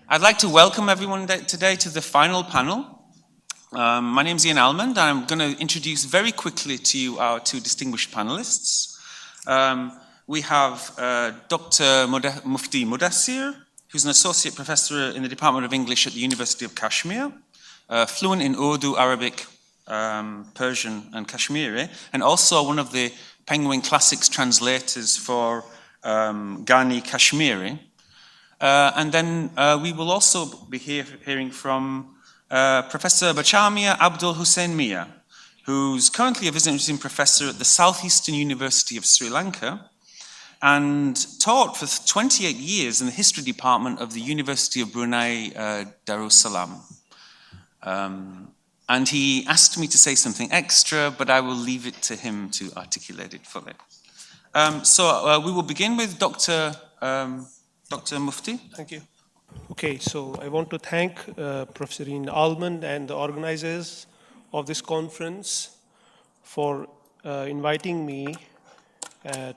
I'd like to welcome everyone today to the final panel. My name is Ian Almond. I'm going to introduce very quickly to you our two distinguished panelists. We have Dr. Mufti Mudasir, who's an associate professor in the Department of English at the University of Kashmir, fluent in Urdu, Arabic, Persian, and Kashmiri, and also one of the Penguin Classics translators for Ghani Kashmiri. And then we will also be hearing from Professor Bachamia Abdul Hussein Mia, who's currently a visiting professor at the Southeastern University of Sri Lanka and taught for 28 years in the history department of the University of Brunei Darussalam. And he asked me to say something extra, but I will leave it to him to articulate it fully. So we will begin with Dr. Mufti. Thank you. Okay, so I want to thank Professor Ian Almond and the organizers of this conference for inviting me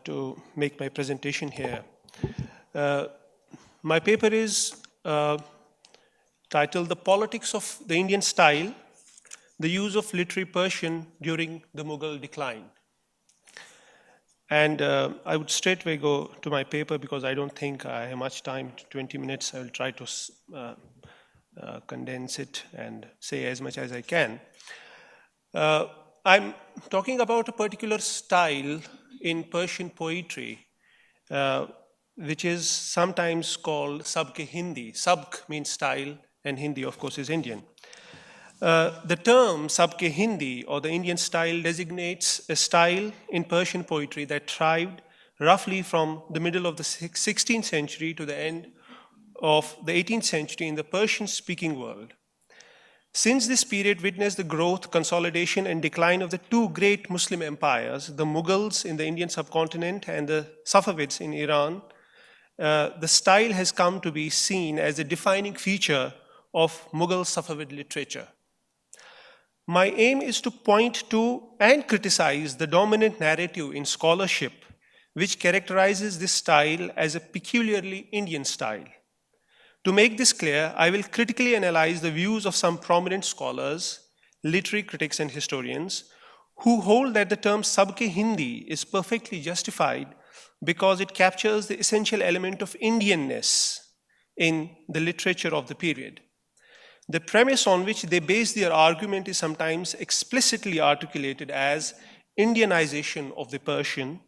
to make my presentation here. My paper is titled The Politics of the Indian Style, the Use of Literary Persian During the Mughal Decline. And I would straightway go to my paper because I don't think I have much time, 20 minutes. I will try to condense it and say as much as I can. I'm talking about a particular style in Persian poetry, which is sometimes called Sabk-e Hindi. Sabk means style, and Hindi, of course, is Indian. The term Sabk-e Hindi, or the Indian style, designates a style in Persian poetry that thrived roughly from the middle of the 16th century to the end of the 18th century in the Persian-speaking world. Since this period witnessed the growth, consolidation, and decline of the two great Muslim empires, the Mughals in the Indian subcontinent and the Safavids in Iran, the style has come to be seen as a defining feature of Mughal-Safawid literature. My aim is to point to and criticize the dominant narrative in scholarship which characterizes this style as a peculiarly Indian style. To make this clear, I will critically analyze the views of some prominent scholars, literary critics and historians, who hold that the term Sabk-e Hindi is perfectly justified because it captures the essential element of Indianness in the literature of the period. The premise on which they base their argument is sometimes explicitly articulated as Indianization of the Persian,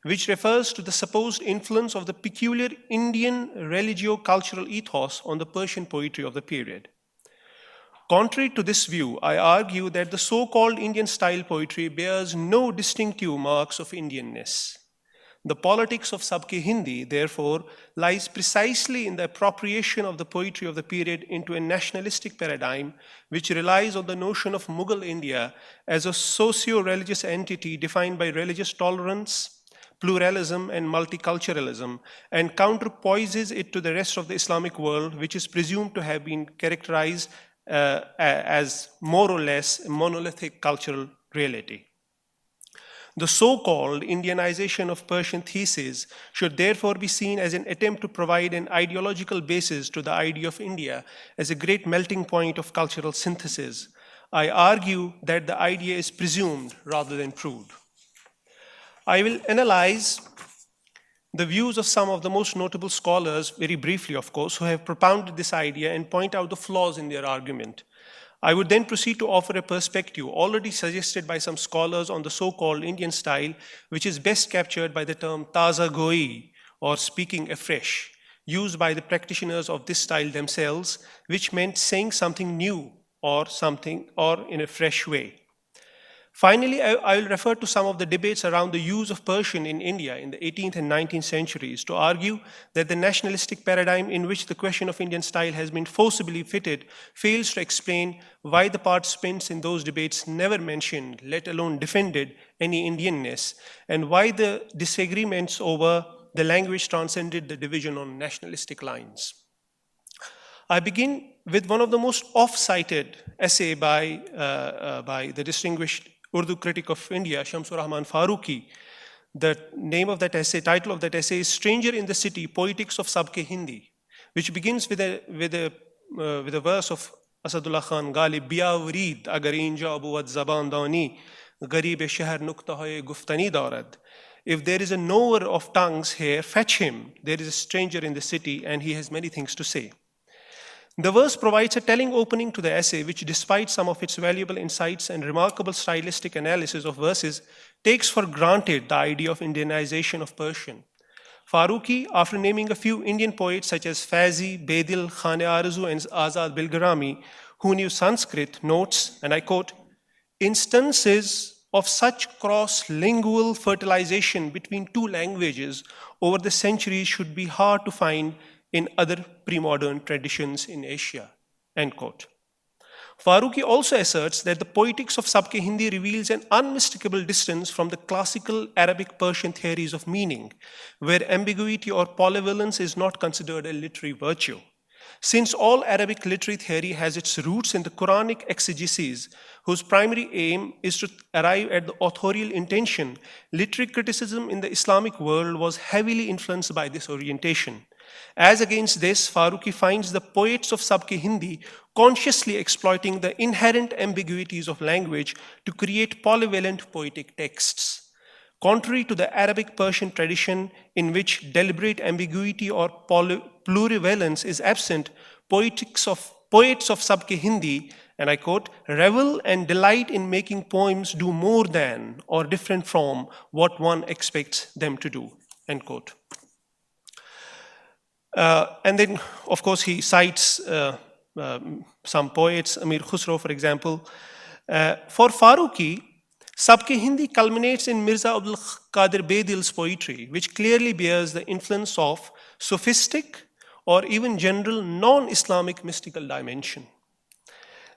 which refers to the supposed influence of the peculiar Indian religio-cultural ethos on the Persian poetry of the period. Contrary to this view, I argue that the so-called Indian style poetry bears no distinctive marks of Indianness. The politics of Sabk-e Hindi, therefore, lies precisely in the appropriation of the poetry of the period into a nationalistic paradigm which relies on the notion of Mughal India as a socio-religious entity defined by religious tolerance, pluralism, and multiculturalism, and counterpoises it to the rest of the Islamic world, which is presumed to have been characterized as more or less a monolithic cultural reality. The so-called Indianization of Persian thesis should therefore be seen as an attempt to provide an ideological basis to the idea of India as a great melting point of cultural synthesis. I argue that the idea is presumed rather than proved. I will analyze the views of some of the most notable scholars, very briefly of course, who have propounded this idea and point out the flaws in their argument. I would then proceed to offer a perspective already suggested by some scholars on the so-called Indian style, which is best captured by the term taza goi, or speaking afresh, used by the practitioners of this style themselves, which meant saying something new or in a fresh way. Finally, I will refer to some of the debates around the use of Persian in India in the 18th and 19th centuries to argue that the nationalistic paradigm in which the question of Indian style has been forcibly fitted fails to explain why the participants in those debates never mentioned, let alone defended, any Indianness, and why the disagreements over the language transcended the division on nationalistic lines. I begin with one of the most oft-cited essay by the distinguished Urdu critic of India, Shamsur Rahman Farooqi. The name of that essay, title of that essay is Stranger in the City, Poetics of Sabk-e Hindi, which begins with a verse of Asadullah Khan Ghalib, Biawrid agar inja abuwat zaban dani, garib shahar nukta hoye guftani darad. If there is a knower of tongues here, fetch him. There is a stranger in the city and he has many things to say. The verse provides a telling opening to the essay, which, despite some of its valuable insights and remarkable stylistic analysis of verses, takes for granted the idea of Indianization of Persian. Farooqi, after naming a few Indian poets such as Faizi, Bedil, Khan-e-Arzu, and Azad Bilgarami, who knew Sanskrit, notes, and I quote, instances of such cross-lingual fertilization between two languages over the centuries should be hard to find in other pre-modern traditions in Asia, end quote. Farooqi also asserts that the poetics of Sabk-e Hindi reveals an unmistakable distance from the classical Arabic-Persian theories of meaning, where ambiguity or polyvalence is not considered a literary virtue. Since all Arabic literary theory has its roots in the Quranic exegesis, whose primary aim is to arrive at the authorial intention, literary criticism in the Islamic world was heavily influenced by this orientation. As against this, Farooqi finds the poets of Sabk-e Hindi consciously exploiting the inherent ambiguities of language to create polyvalent poetic texts. Contrary to the Arabic-Persian tradition, in which deliberate ambiguity or plurivalence is absent, poets of Sabk-e Hindi, and I quote, revel and delight in making poems do more than or different from what one expects them to do, end quote. And then, of course, he cites some poets, Amir Khusro, for example. For Farooqi, Sabk-e Hindi culminates in Mirza Abdul Qadir Bedil's poetry, which clearly bears the influence of sophistic or even general non-Islamic mystical dimension.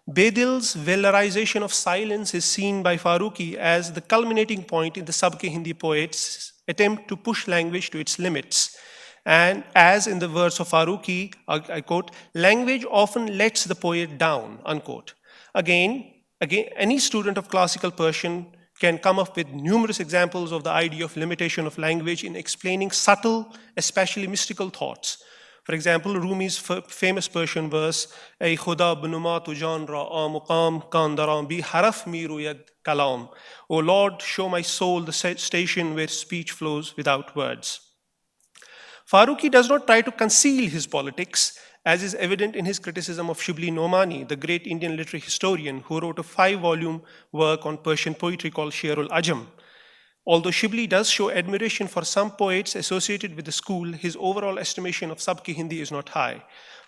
Bedil's valorization of silence is seen by Farooqi as the culminating point in the Sabk-e Hindi poets' attempt to push language to its limits. And as in the words of Farooqi, I quote, language often lets the poet down, unquote. Again, any student of classical Persian can come up with numerous examples of the idea of limitation of language in explaining subtle, especially mystical thoughts. For example, Rumi's famous Persian verse, Ey Khuda binuma tu jan ra muqam kan daram bi haraf mi ruyad kalam. O Lord, show my soul the station where speech flows without words. Farooqi does not try to conceal his politics, as is evident in his criticism of Shibli Nomani, the great Indian literary historian who wrote a 5-volume work on Persian poetry called Sherul Ajam. Although Shibli does show admiration for some poets associated with the school, his overall estimation of Sabk-e Hindi is not high.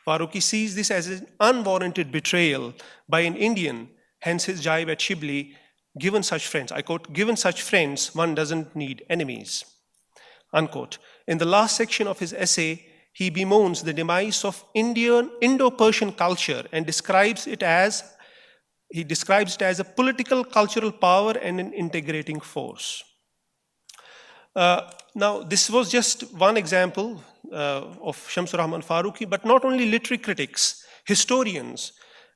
Farooqi sees this as an unwarranted betrayal by an Indian, hence his jibe at Shibli, given such friends, I quote, given such friends, one doesn't need enemies, unquote. In the last section of his essay, he bemoans the demise of Indo-Persian culture and describes it as a political cultural power and an integrating force. Now, this was just one example of Shamsur Rahman Farooqi, but not only literary critics, historians,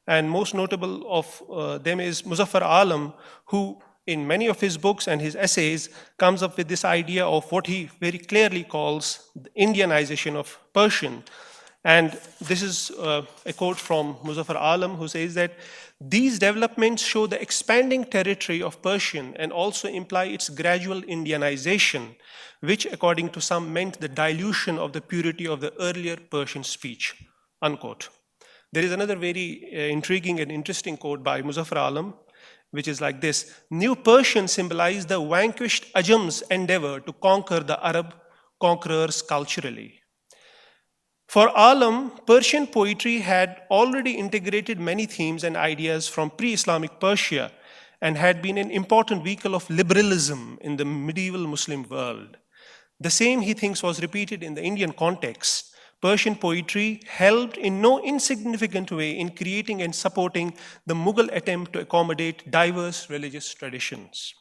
and most notable of them is Muzaffar Alam, who in many of his books and his essays comes up with this idea of what he very clearly calls the Indianization of Persian. And this is a quote from Muzaffar Alam, who says that these developments show the expanding territory of Persian and also imply its gradual Indianization, which according to some meant the dilution of the purity of the earlier Persian speech, unquote. There is another very intriguing and interesting quote by Muzaffar Alam, which is like this: New Persian symbolized the vanquished Ajam's endeavor to conquer the Arab conquerors culturally. For Alam, Persian poetry had already integrated many themes and ideas from pre-Islamic Persia and had been an important vehicle of liberalism in the medieval Muslim world. The same, he thinks, was repeated in the Indian context. Persian poetry helped in no insignificant way in creating and supporting the Mughal attempt to accommodate diverse religious traditions.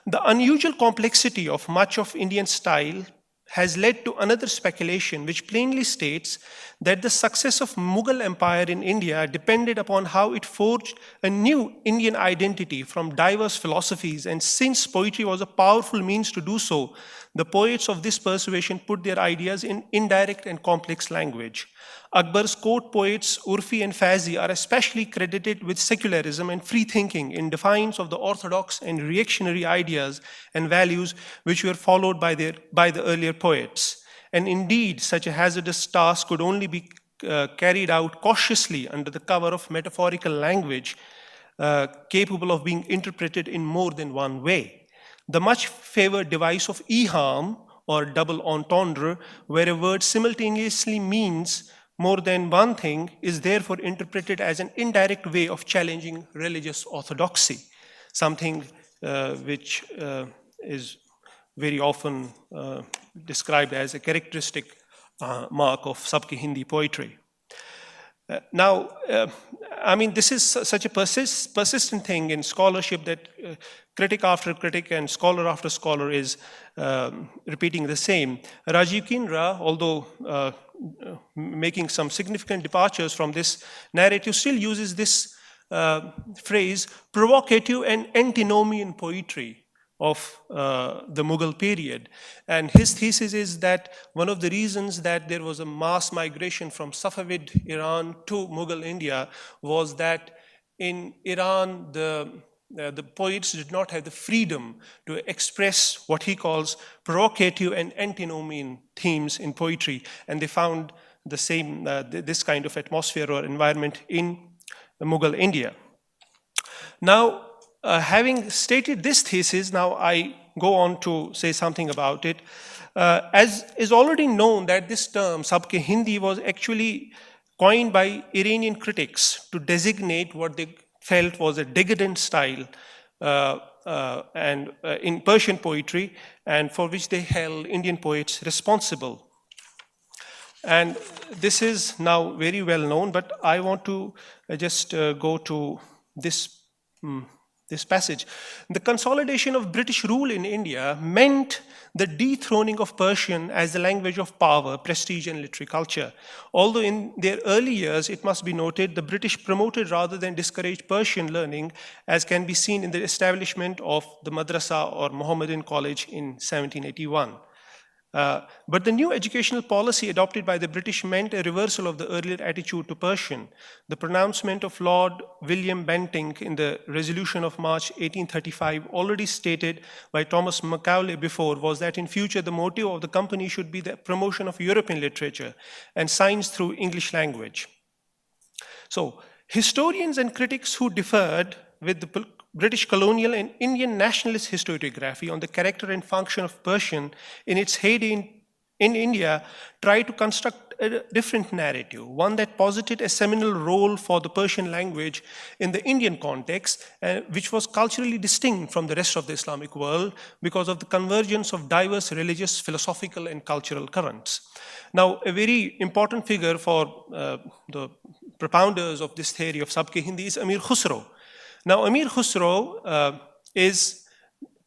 The unusual complexity of much of Indian style has led to another speculation which plainly states that the success of Mughal Empire in India depended upon how it forged a new Indian identity from diverse philosophies, and since poetry was a powerful means to do so, The poets of this persuasion put their ideas in indirect and complex language. Akbar's court poets Urfi and Fazi are especially credited with secularism and free thinking in defiance of the orthodox and reactionary ideas and values which were followed by the earlier poets. And indeed, such a hazardous task could only be carried out cautiously under the cover of metaphorical language capable of being interpreted in more than one way. The much favored device of iham, or double entendre, where a word simultaneously means more than one thing, is therefore interpreted as an indirect way of challenging religious orthodoxy, something which is very often described as a characteristic mark of Sabk-e Hindi poetry. Now, I mean, this is such a persistent thing in scholarship that critic after critic and scholar after scholar is repeating the same. Rajiv Kinra, although making some significant departures from this narrative, still uses this phrase, provocative and antinomian poetry of the Mughal period. And his thesis is that one of the reasons that there was a mass migration from Safawid Iran to Mughal India was that in Iran, the poets did not have the freedom to express what he calls provocative and antinomian themes in poetry. And they found the same, this kind of atmosphere or environment in Mughal India. Now, having stated this thesis, now I go on to say something about it. As is already known that this term, Sabk-e Hindi, was actually coined by Iranian critics to designate what they felt was a decadent style in Persian poetry, and for which they held Indian poets responsible. And this is now very well known, but I want to just go to this passage. The consolidation of British rule in India meant the dethroning of Persian as the language of power, prestige, and literary culture. Although in their early years, it must be noted, the British promoted rather than discouraged Persian learning, as can be seen in the establishment of the Madrasa or Mohammedan College in 1781. But the new educational policy adopted by the British meant a reversal of the earlier attitude to Persian. The pronouncement of Lord William Bentinck in the resolution of March 1835, already stated by Thomas Macaulay before, was that in future the motive of the company should be the promotion of European literature and science through English language. So, historians and critics who differed with the British colonial and Indian nationalist historiography on the character and function of Persian in its heyday in India tried to construct a different narrative, one that posited a seminal role for the Persian language in the Indian context, which was culturally distinct from the rest of the Islamic world because of the convergence of diverse religious, philosophical, and cultural currents. Now, a very important figure for the propounders of this theory of Sabk-e Hindi is Amir Khusro. Now, Amir Khusro is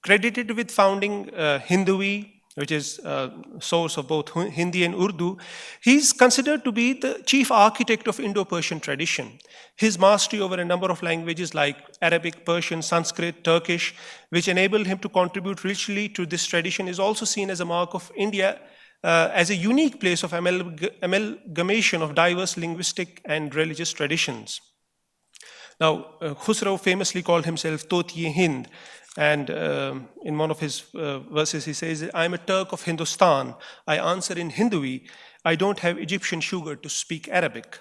credited with founding Hindui, which is a source of both Hindi and Urdu. He's considered to be the chief architect of Indo-Persian tradition. His mastery over a number of languages like Arabic, Persian, Sanskrit, Turkish, which enabled him to contribute richly to this tradition, is also seen as a mark of India as a unique place of amalgamation of diverse linguistic and religious traditions. Now, Khusro famously called himself Tot-e-Hind, and in one of his verses he says, "I am a Turk of Hindustan. I answer in Hindui. I don't have Egyptian sugar to speak Arabic."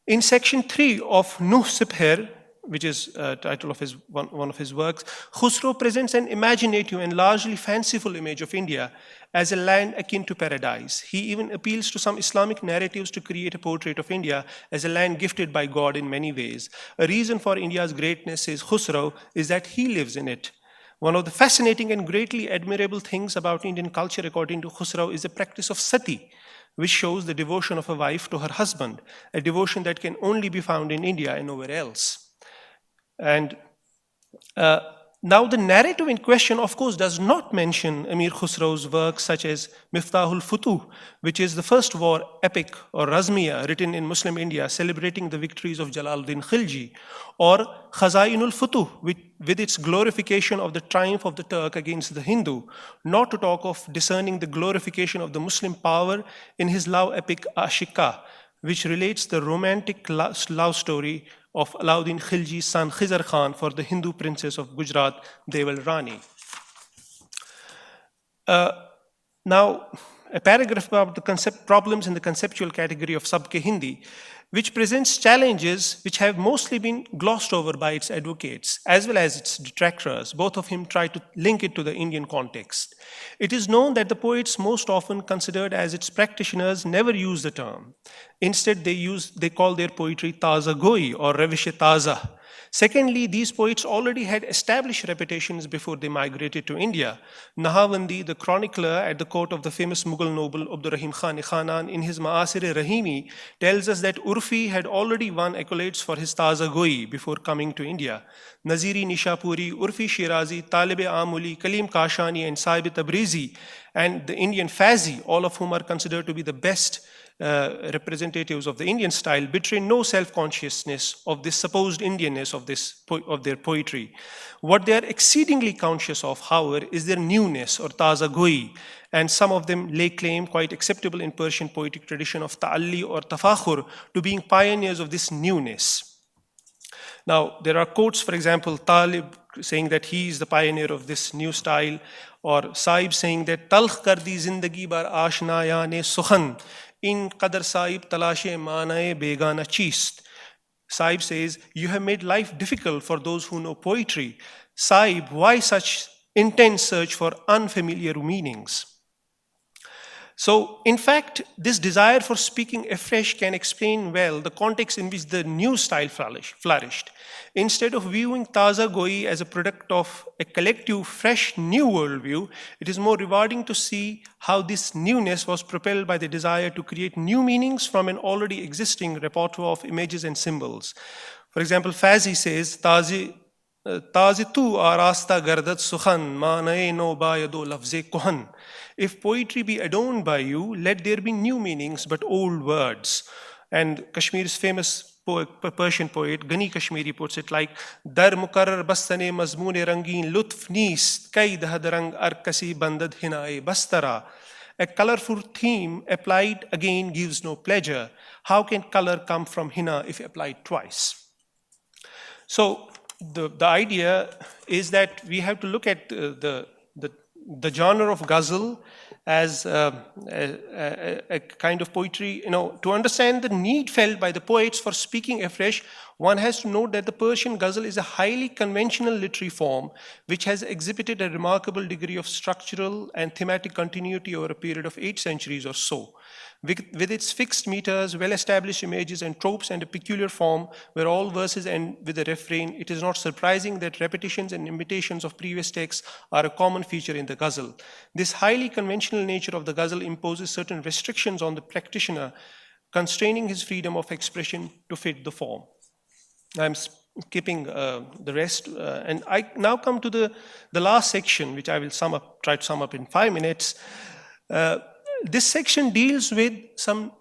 In section 3 of Nuh Sipher, which is the title of one of his works, Khusro presents an imaginative and largely fanciful image of India as a land akin to paradise. He even appeals to some Islamic narratives to create a portrait of India as a land gifted by God in many ways. A reason for India's greatness, says Khusro, is that he lives in it. One of the fascinating and greatly admirable things about Indian culture, according to Khusro, is the practice of sati, which shows the devotion of a wife to her husband, a devotion that can only be found in India and nowhere else. And Now, the narrative in question, of course, does not mention Amir Khusro's works such as Miftahul Futuh, which is the first war epic or Razmiya written in Muslim India celebrating the victories of Jalaluddin Khilji, or Khazainul Futuh, with its glorification of the triumph of the Turk against the Hindu, not to talk of discerning the glorification of the Muslim power in his love epic Ashika, which relates the romantic love story of Alauddin Khilji's son Khizar Khan for the Hindu princess of Gujarat, Deval Rani. Now, a paragraph about the problems in the conceptual category of Sabk-e Hindi, which presents challenges which have mostly been glossed over by its advocates, as well as its detractors. Both of whom try to link it to the Indian context. It is known that the poets most often considered as its practitioners never use the term. Instead, they call their poetry taza goi or ravish-e taza. Secondly, these poets already had established reputations before they migrated to India. Nahawandi, the chronicler at the court of the famous Mughal noble Abdurrahim Khan-e Khanan, in his Ma'asir-e-Rahimi, tells us that Urfi had already won accolades for his taza goi before coming to India. Naziri Nishapuri, Urfi Shirazi, Talib-e Amuli, Kalim Kashani, and Sahib Tabrizi, and the Indian Fazi, all of whom are considered to be the best representatives of the Indian style, betray no self-consciousness of this supposed Indianness of their poetry. What they are exceedingly conscious of, however, is their newness or taza goi, and some of them lay claim, quite acceptable in Persian poetic tradition, of ta'alli or tafakhur, to being pioneers of this newness. Now, there are quotes, for example, Talib saying that he is the pioneer of this new style, or Sahib saying that talkh kar di zindagi bar ashnayane sukhan, in Qadar Sahib talashe manae begana chist. Sahib says, you have made life difficult for those who know poetry. Sahib, why such intense search for unfamiliar meanings? So, in fact, this desire for speaking afresh can explain well the context in which the new style flourished. Instead of viewing taza goi as a product of a collective, fresh, new worldview, it is more rewarding to see how this newness was propelled by the desire to create new meanings from an already existing repertoire of images and symbols. For example, Fazi says, Tazi tu arasta gardat sukhan, manae no bayado lafze kohan. If poetry be adorned by you, let there be new meanings but old words. And Kashmir's famous Persian poet Ghani Kashmiri puts it like, Dar mukarrar bastane mazmoon rangeen lutf neest, kai dahadarang arkasi bandad hinae bastara. A colorful theme applied again gives no pleasure. How can color come from hina if applied twice? So the idea is that we have to look at the genre of ghazal as a kind of poetry. To understand the need felt by the poets for speaking afresh, one has to note that the Persian ghazal is a highly conventional literary form which has exhibited a remarkable degree of structural and thematic continuity over a period of 8 centuries or so. With its fixed meters, well-established images and tropes, and a peculiar form where all verses end with a refrain, it is not surprising that repetitions and imitations of previous texts are a common feature in the ghazal. This highly conventional nature of the ghazal imposes certain restrictions on the practitioner, constraining his freedom of expression to fit the form. I'm skipping the rest, and I now come to the last section, which I will try to sum up in 5 minutes. This section deals with some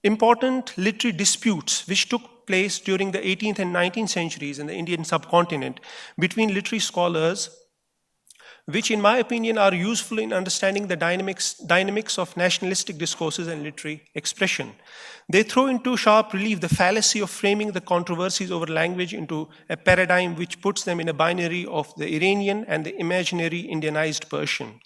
important literary disputes which took place during the 18th and 19th centuries in the Indian subcontinent between literary scholars, which in my opinion are useful in understanding the dynamics of nationalistic discourses and literary expression. They throw into sharp relief the fallacy of framing the controversies over language into a paradigm which puts them in a binary of the Iranian and the imaginary Indianized Persian.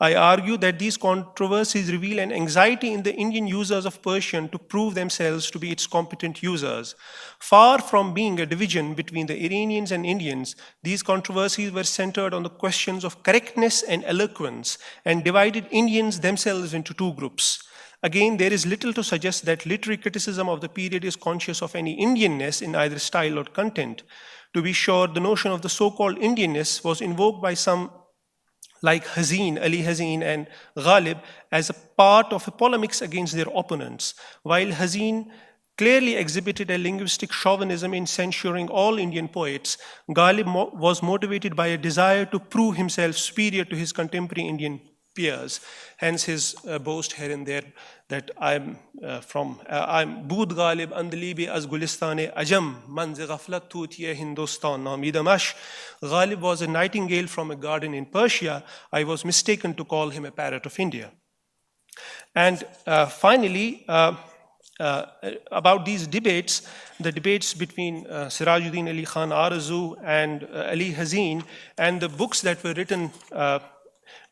I argue that these controversies reveal an anxiety in the Indian users of Persian to prove themselves to be its competent users. Far from being a division between the Iranians and Indians, these controversies were centered on the questions of correctness and eloquence and divided Indians themselves into 2 groups. Again, there is little to suggest that literary criticism of the period is conscious of any Indianness in either style or content. To be sure, the notion of the so-called Indianness was invoked by some like Hazin, Ali Hazin and Ghalib as a part of a polemics against their opponents. While Hazin clearly exhibited a linguistic chauvinism in censuring all Indian poets. Ghalib was motivated by a desire to prove himself superior to his contemporary Indian peers. Hence his boast here and there that I'm Bood Ghalib Andalibi az Gulistane Ajam Manze Ghaflat Tutiye Hindustan Namidamash. Ghalib was a nightingale from a garden in Persia. I was mistaken to call him a parrot of India. And finally, about these debates, the debates between Sirajuddin Ali Khan Arzu and Ali Hazin, and the books that were written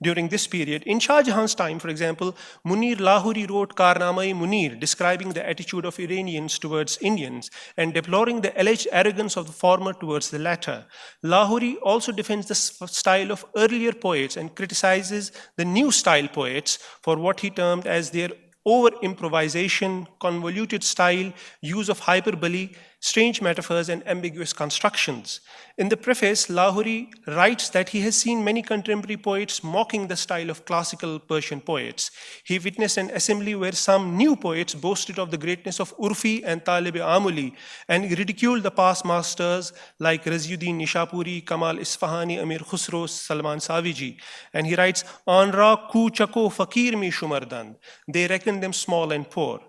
during this period. In Shah Jahan's time, for example, Munir Lahori wrote Karnama-e Munir, describing the attitude of Iranians towards Indians and deploring the alleged arrogance of the former towards the latter. Lahori also defends the style of earlier poets and criticizes the new style poets for what he termed as their over-improvisation, convoluted style, use of hyperbole, strange metaphors, and ambiguous constructions. In the preface, Lahori writes that he has seen many contemporary poets mocking the style of classical Persian poets. He witnessed an assembly where some new poets boasted of the greatness of Urfi and Talib-e-Amuli and ridiculed the past masters like Raziuddin Nishapuri, Kamal Isfahani, Amir Khusro, Salman Saviji. And he writes, Anra ku chako fakir mi shumardand. They reckoned them small and poor.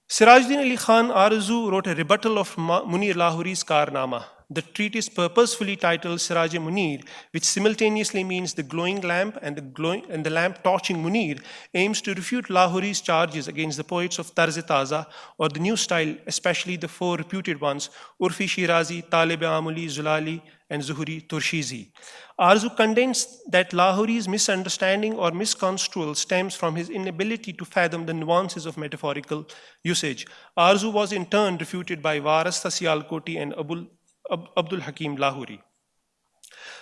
Sirajuddin Ali Khan Arzu wrote a rebuttal of Munir Lahori's Karnama. The treatise, purposefully titled Siraj-e-Munir, which simultaneously means the glowing lamp and the lamp torching Munir, aims to refute Lahori's charges against the poets of Tarz-e-Taza or the new style, especially the four reputed ones, Urfi Shirazi, Talib-e-Amuli, Zulali, and Zuhuri Turshizi. Arzu contends that Lahori's misunderstanding or misconstrual stems from his inability to fathom the nuances of metaphorical usage. Arzu was in turn refuted by Warasta Sialkoti and Abdul Hakim Lahori.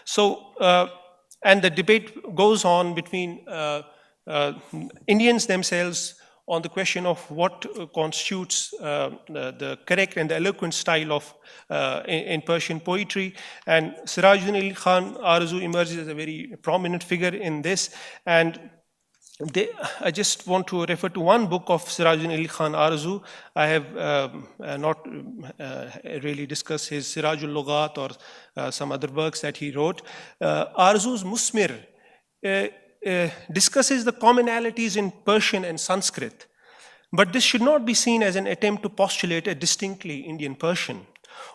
So, and the debate goes on between Indians themselves on the question of what constitutes the correct and the eloquent style of in Persian poetry. And Sirajuddin Ali Khan Arzu emerges as a very prominent figure in this. And I just want to refer to one book of Sirajuddin Ali Khan Arzu. I have not really discussed his Sirajul Lughat or some other works that he wrote. Arzu's Musmir discusses the commonalities in Persian and Sanskrit. But this should not be seen as an attempt to postulate a distinctly Indian Persian.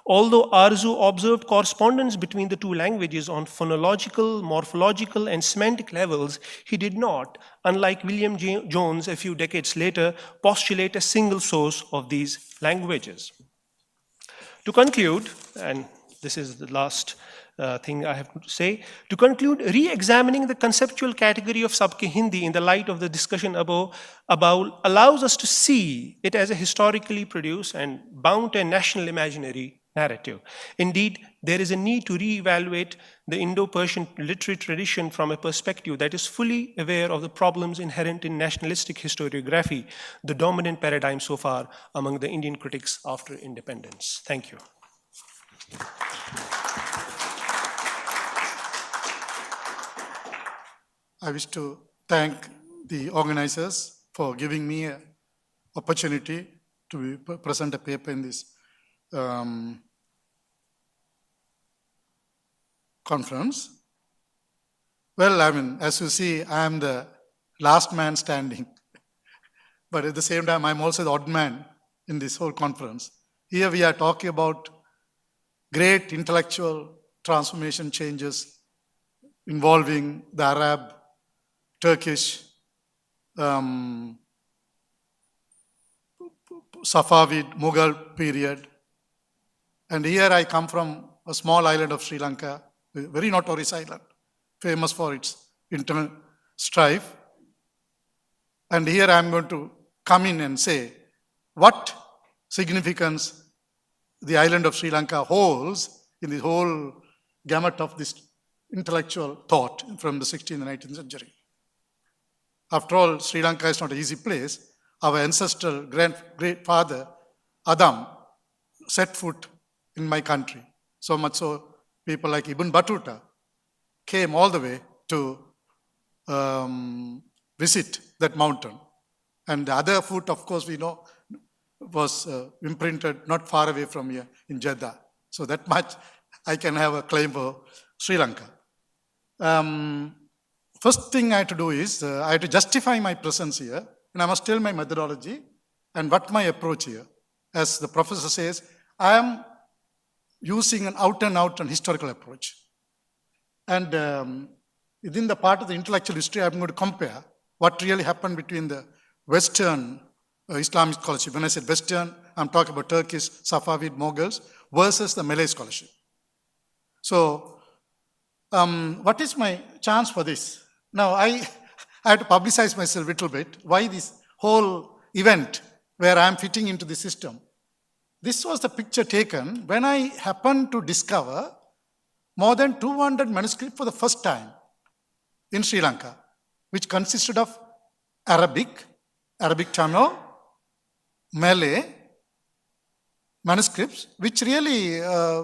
Although Arzu observed correspondence between the two languages on phonological, morphological, and semantic levels, he did not, unlike William Jones a few decades later, postulate a single source of these languages. To conclude, and this is the last thing I have to say, to conclude, re-examining the conceptual category of Sabk-e Hindi in the light of the discussion above allows us to see it as a historically produced and bound to a national imaginary narrative. Indeed, there is a need to re-evaluate the Indo-Persian literary tradition from a perspective that is fully aware of the problems inherent in nationalistic historiography, the dominant paradigm so far among the Indian critics after independence. Thank you. I wish to thank the organizers for giving me an opportunity to present a paper in this conference. Well, I mean, as you see, I am the last man standing. But at the same time, I'm also the odd man in this whole conference. Here we are talking about great intellectual transformation changes involving the Arab, Turkish, Safawid, Mughal period. And here I come from a small island of Sri Lanka, a very notorious island, famous for its internal strife. And here I am going to come in and say what significance the island of Sri Lanka holds in the whole gamut of this intellectual thought from the 16th and 19th century. After all, Sri Lanka is not an easy place. Our ancestral great father, Adam, set foot in my country. So much so, people like Ibn Battuta came all the way to visit that mountain. And the other foot, of course, we know, was imprinted not far away from here in Jeddah. So that much I can have a claim for Sri Lanka. First thing I had to do is I had to justify my presence here, and I must tell my methodology and what my approach here. As the professor says, I am using an out-and-out and historical approach. And within the part of the intellectual history, I'm going to compare what really happened between the Western Islamic scholarship. When I said Western, I'm talking about Turkish, Safawid, Mughals, versus the Malay scholarship. So, what is my chance for this? Now, I had to publicize myself a little bit. Why this whole event where I'm fitting into the system? This was the picture taken when I happened to discover more than 200 manuscripts for the first time in Sri Lanka, which consisted of Arabic Tamil, Malay manuscripts, which really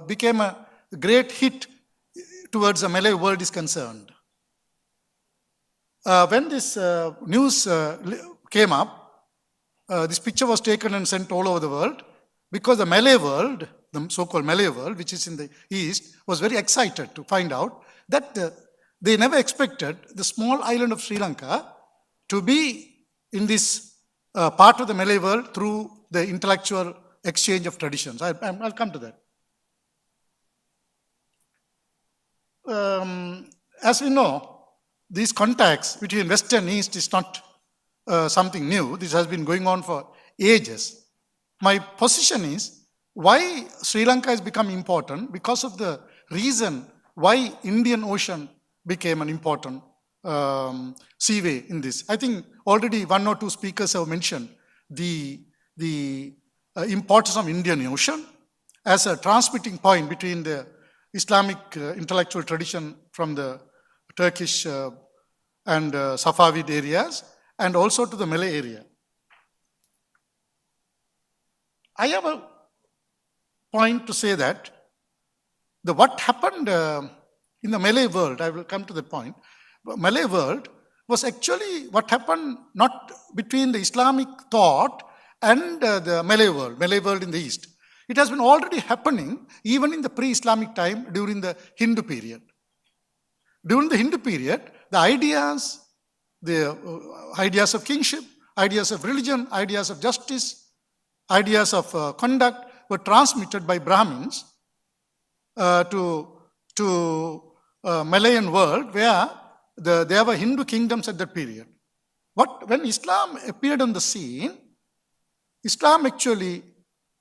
became a great hit towards the Malay world is concerned. When this news came up, this picture was taken and sent all over the world because the Malay world, the so-called Malay world, which is in the East, was very excited to find out that they never expected the small island of Sri Lanka to be in this part of the Malay world through the intellectual exchange of traditions. I'll come to that. As we know, these contacts between West and East is not something new. This has been going on for ages. My position is why Sri Lanka has become important because of the reason why Indian Ocean became an important seaway in this. I think already one or two speakers have mentioned the importance of Indian Ocean as a transmitting point between the Islamic intellectual tradition from the Turkish and Safavid areas and also to the Malay area. I have a point to say that what happened in the Malay world, I will come to that point, Malay world was actually what happened not between the Islamic thought and the Malay world in the East. It has been already happening even in the pre-Islamic time during the Hindu period. During the Hindu period, the ideas of kingship, ideas of religion, ideas of justice, ideas of conduct were transmitted by Brahmins to Malayan world where there were Hindu kingdoms at that period. When Islam appeared on the scene, Islam actually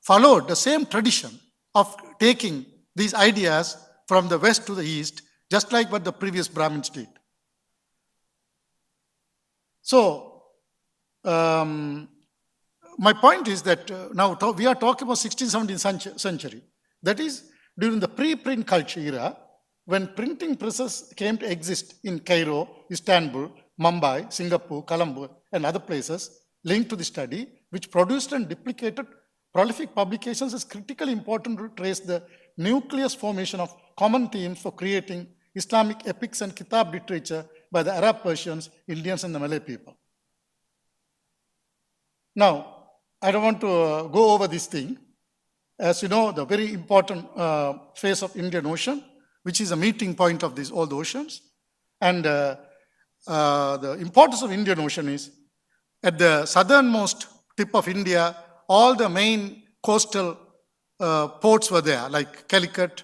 followed the same tradition of taking these ideas from the West to the East, just like what the previous Brahmins did. So, my point is that now we are talking about 16th, 17th century. That is during the pre-print culture era, when printing presses came to exist in Cairo, Istanbul, Mumbai, Singapore, Colombo, and other places linked to the study, which produced and duplicated prolific publications, is critically important to trace the nucleus formation of common themes for creating Islamic epics and kitab literature by the Arab Persians, Indians, and the Malay people. Now, I don't want to go over this thing. As you know, the very important phase of Indian Ocean, which is a meeting point of all the oceans. And the importance of Indian Ocean is at the southernmost tip of India, all the main coastal ports were there, like Calicut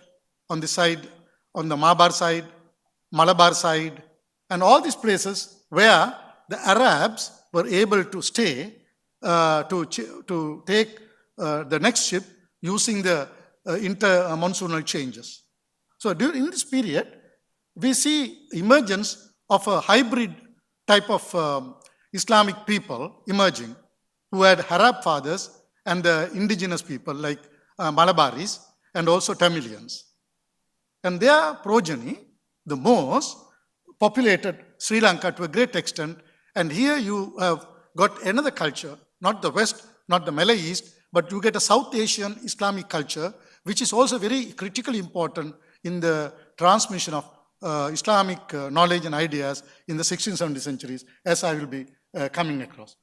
on the side, on the Malabar side, and all these places where the Arabs were able to stay to take the next ship using the inter-monsoonal changes. So during this period, we see emergence of a hybrid type of Islamic people emerging who had Arab fathers and the indigenous people like Malabaris and also Tamilians. And their progeny, the Moors, populated Sri Lanka to a great extent. And here you have got another culture, not the West, not the Malay East, but you get a South Asian Islamic culture, which is also very critically important in the transmission of Islamic knowledge and ideas in the 16th, 17th centuries, as I will be coming across.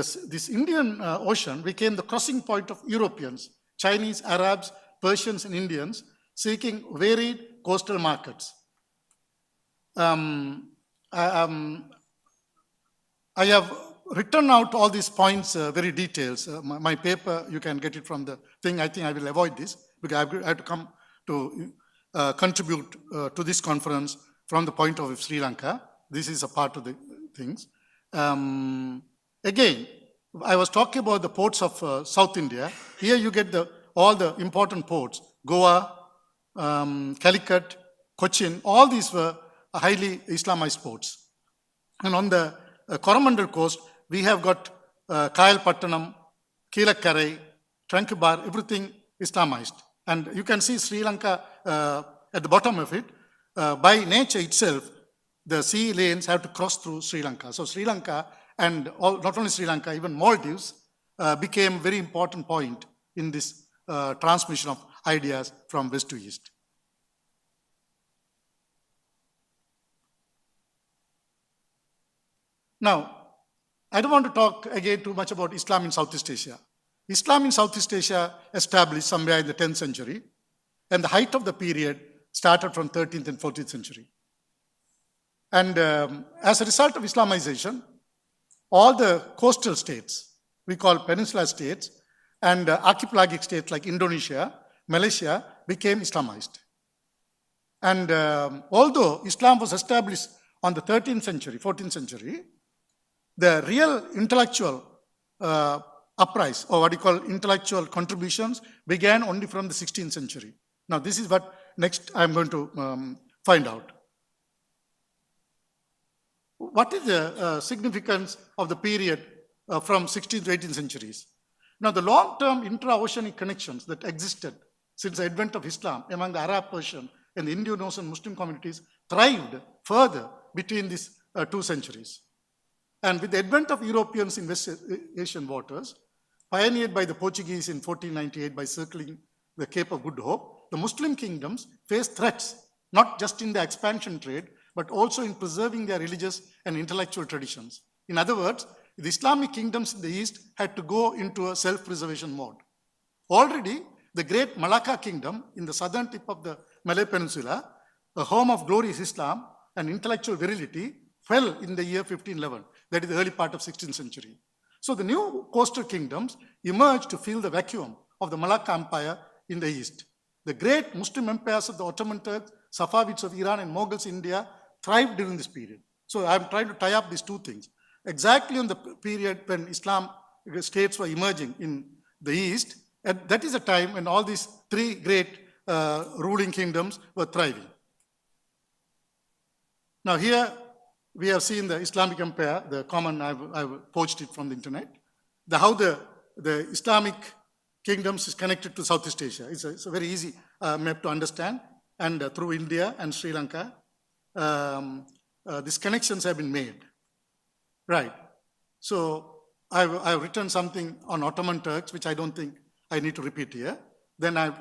this Indian Ocean became the crossing point of Europeans, Chinese, Arabs, Persians, and Indians seeking varied coastal markets. I have written out all these points very details. My paper, you can get it from the thing. I think I will avoid this because I have to come to contribute to this conference from the point of view of Sri Lanka. This is a part of the things. Again, I was talking about the ports of South India. Here you get all the important ports. Goa, Calicut, Cochin, all these were highly Islamized ports. And on the Coromandel coast, we have got Kayalpattanam, Keelakkarai, Tranquebar, everything Islamized. And you can see Sri Lanka at the bottom of it. By nature itself, the sea lanes have to cross through Sri Lanka. So Sri Lanka and not only Sri Lanka, even Maldives became a very important point in this transmission of ideas from west to east. Now, I don't want to talk again too much about Islam in Southeast Asia. Islam in Southeast Asia established somewhere in the 10th century, and the height of the period started from 13th and 14th century. And as a result of Islamization, all the coastal states, we call peninsula states, and archipelagic states like Indonesia, Malaysia, became Islamized. And although Islam was established on the 13th century, 14th century, the real intellectual uprise, or what you call intellectual contributions, began only from the 16th century. Now, this is what next I'm going to find out. What is the significance of the period from 16th to 18th centuries? Now, the long-term intra-oceanic connections that existed since the advent of Islam among the Arab, Persian, and the Indo-Ocean Muslim communities thrived further between these 2 centuries. And with the advent of Europeans in West Asian waters, pioneered by the Portuguese in 1498 by circling the Cape of Good Hope, the Muslim kingdoms faced threats, not just in the expansion trade, but also in preserving their religious and intellectual traditions. In other words, the Islamic kingdoms in the East had to go into a self-preservation mode. Already, the great Malacca kingdom in the southern tip of the Malay Peninsula, the home of glorious Islam and intellectual virility, fell in the year 1511, that is the early part of 16th century. So the new coastal kingdoms emerged to fill the vacuum of the Malacca Empire in the East. The great Muslim empires of the Ottoman Turks, Safavids of Iran, and Mughals in India thrived during this period. So I'm trying to tie up these two things. Exactly on the period when Islam states were emerging in the East, and that is a time when all these 3 great ruling kingdoms were thriving. Now here we have seen the Islamic Empire, the common, I've poached it from the internet, how the Islamic kingdoms is connected to Southeast Asia. It's a very easy map to understand, and through India and Sri Lanka, these connections have been made. Right. So I've written something on Ottoman Turks, which I don't think I need to repeat here. Then I've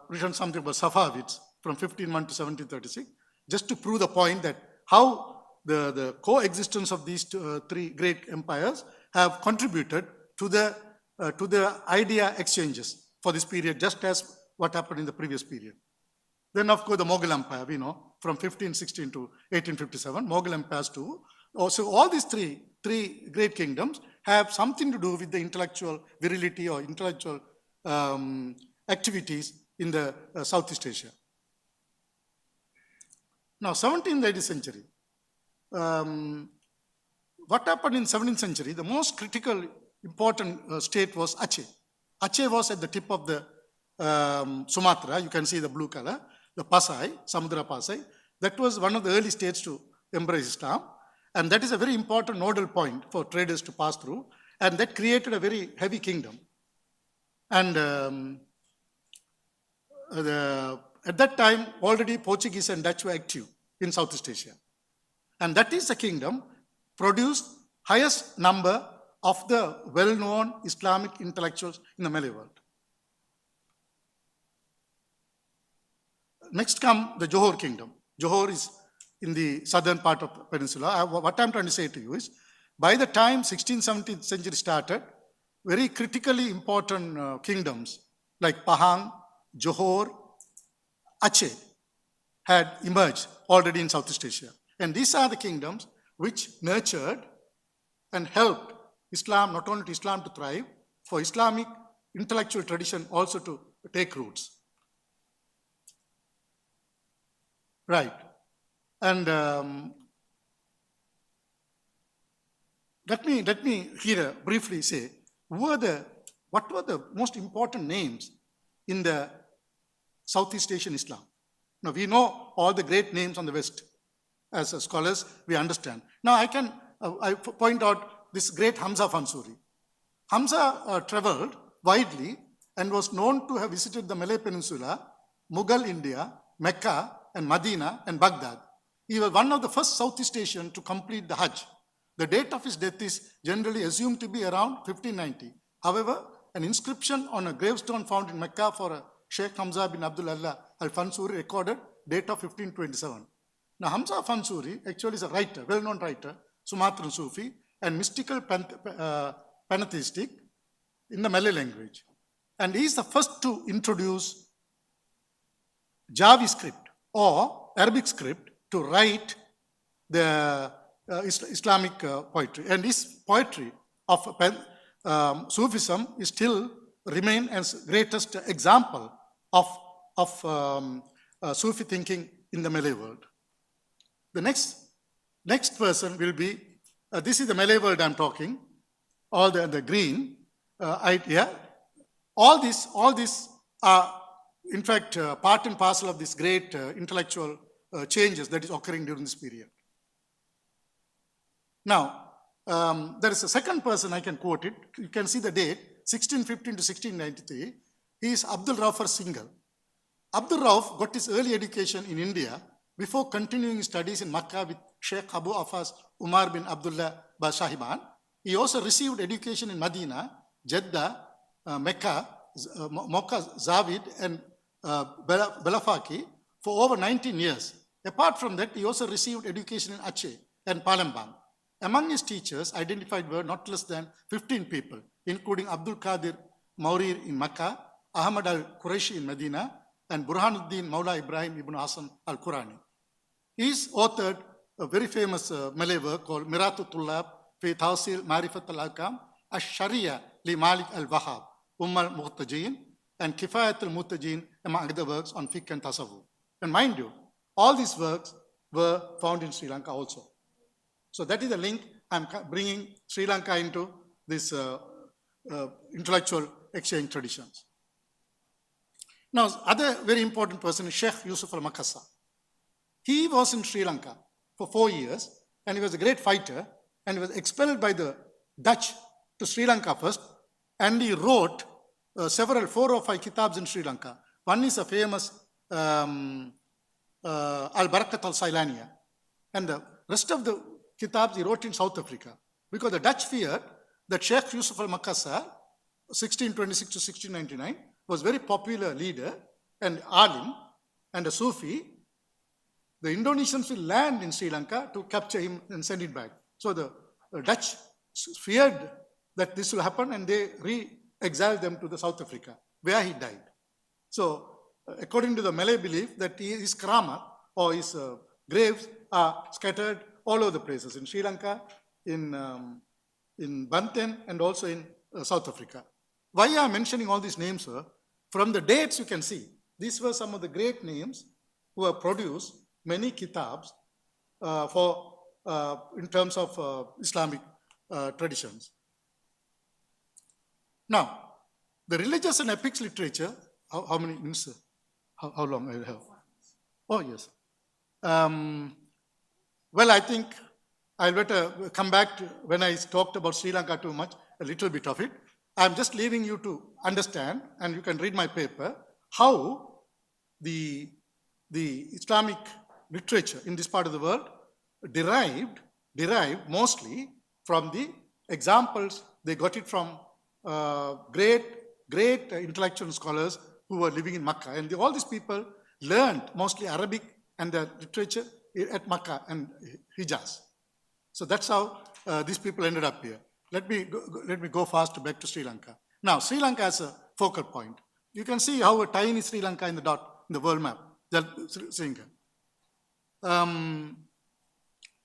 written something about Safavids from 1501 to 1736, just to prove the point that how the coexistence of these 3 great empires have contributed to the idea exchanges for this period, just as what happened in the previous period. Then, of course, the Mughal Empire, we know, from 1516 to 1857, Mughal empires too. Also, all these three great kingdoms have something to do with the intellectual virility or intellectual activities in the Southeast Asia. Now, 17th, 18th century. What happened in 17th century, the most critical, important state was Aceh. Aceh was at the tip of the Sumatra. You can see the blue color, the Pasai, Samudra Pasai. That was one of the early states to embrace Islam. And that is a very important nodal point for traders to pass through. And that created a very heavy kingdom. And at that time, already Portuguese and Dutch were active in Southeast Asia. And that is the kingdom produced highest number of the well-known Islamic intellectuals in the Malay world. Next come the Johor kingdom. Johor is in the southern part of the peninsula. What I'm trying to say to you is, By the time 16th, 17th century started, very critically important kingdoms like Pahang, Johor, Aceh had emerged already in Southeast Asia. And these are the kingdoms which nurtured and helped Islam, not only to Islam to thrive, for Islamic intellectual tradition also to take roots. Right. And let me here briefly say, what were the most important names in the Southeast Asian Islam? Now, we know all the great names on the West. As scholars, we understand. Now, I point out this great Hamza Fansuri. Hamza traveled widely and was known to have visited the Malay Peninsula, Mughal India, Mecca, and Medina, and Baghdad. He was one of the first Southeast Asians to complete the Hajj. The date of his death is generally assumed to be around 1590. However, an inscription on a gravestone found in Mecca for a Sheikh Hamza bin Abdullah al-Fansuri recorded date of 1527. Now, Hamza Fansuri actually is a writer, well-known writer, Sumatran Sufi, and mystical pantheistic in the Malay language. And he is the first to introduce Javi script or Arabic script to write the Islamic poetry. And this poetry of Sufism is still remain as greatest example of Sufi thinking in the Malay world. The next person will be, this is the Malay world I'm talking, all the green idea. All these are, in fact, part and parcel of this great intellectual changes that is occurring during this period. Now, there is a second person I can quote it. You can see the date, 1615 to 1693. He is Abdul Rauf Singhal. Abdul Rauf got his early education in India before continuing his studies in Makkah with Sheikh Abu Afas Umar bin Abdullah Bashahiban. He also received education in Medina, Jeddah, Mecca, Zavid, and Belafaki for over 19 years. Apart from that, he also received education in Aceh and Palembang. Among his teachers identified were not less than 15 people, including Abdul Qadir Maurir in Makkah, Ahmad al-Quraishi in Medina, and Burhanuddin Maula Ibrahim ibn Hassan al-Qurani. He's authored a very famous Malay work called Miratul Tullab fi Tawsil Marifat al-Akam, Ash-Sharia li Malik al-Wahhab, al-Muhtajeen, and Kifayat al-Muhtajeen, among other works on fiqh and tasawwuf. And mind you, all these works were found in Sri Lanka also. So that is the link. I'm bringing Sri Lanka into this intellectual exchange traditions. Now, other very important person is Sheikh Yusuf al-Makassar. He was in Sri Lanka for 4 years, and he was a great fighter, and he was expelled by the Dutch to Sri Lanka first, and he wrote 4 or 5 kitabs in Sri Lanka. One is a famous Al-Barakat al-Sailania, and the rest of the kitabs he wrote in South Africa, because the Dutch feared that Sheikh Yusuf al-Makassar, 1626 to 1699, was very popular leader and alim and a Sufi. The Indonesians will land in Sri Lanka to capture him and send him back. So the Dutch feared that this will happen, and they re-exiled them to the South Africa, where he died. So according to the Malay belief, that his keramat or his graves are scattered all over the places, in Sri Lanka, in Banten, and also in South Africa. Why am I mentioning all these names, sir? From the dates you can see, these were some of the great names who have produced many kitabs in terms of Islamic traditions. Now, the religious and epics literature, how many minutes, sir? How long I have? Oh, yes. Well, I think I'll better come back to, when I talked about Sri Lanka too much, a little bit of it. I'm just leaving you to understand, and you can read my paper, how the Islamic literature in this part of the world derived mostly from the examples. They got it from great intellectual scholars who were living in Makkah. And all these people learned mostly Arabic and the literature at Makkah and Hijaz. So that's how these people ended up here. Let me go fast back to Sri Lanka. Now, Sri Lanka as a focal point. You can see how a tiny Sri Lanka in the world map. Sri Lanka.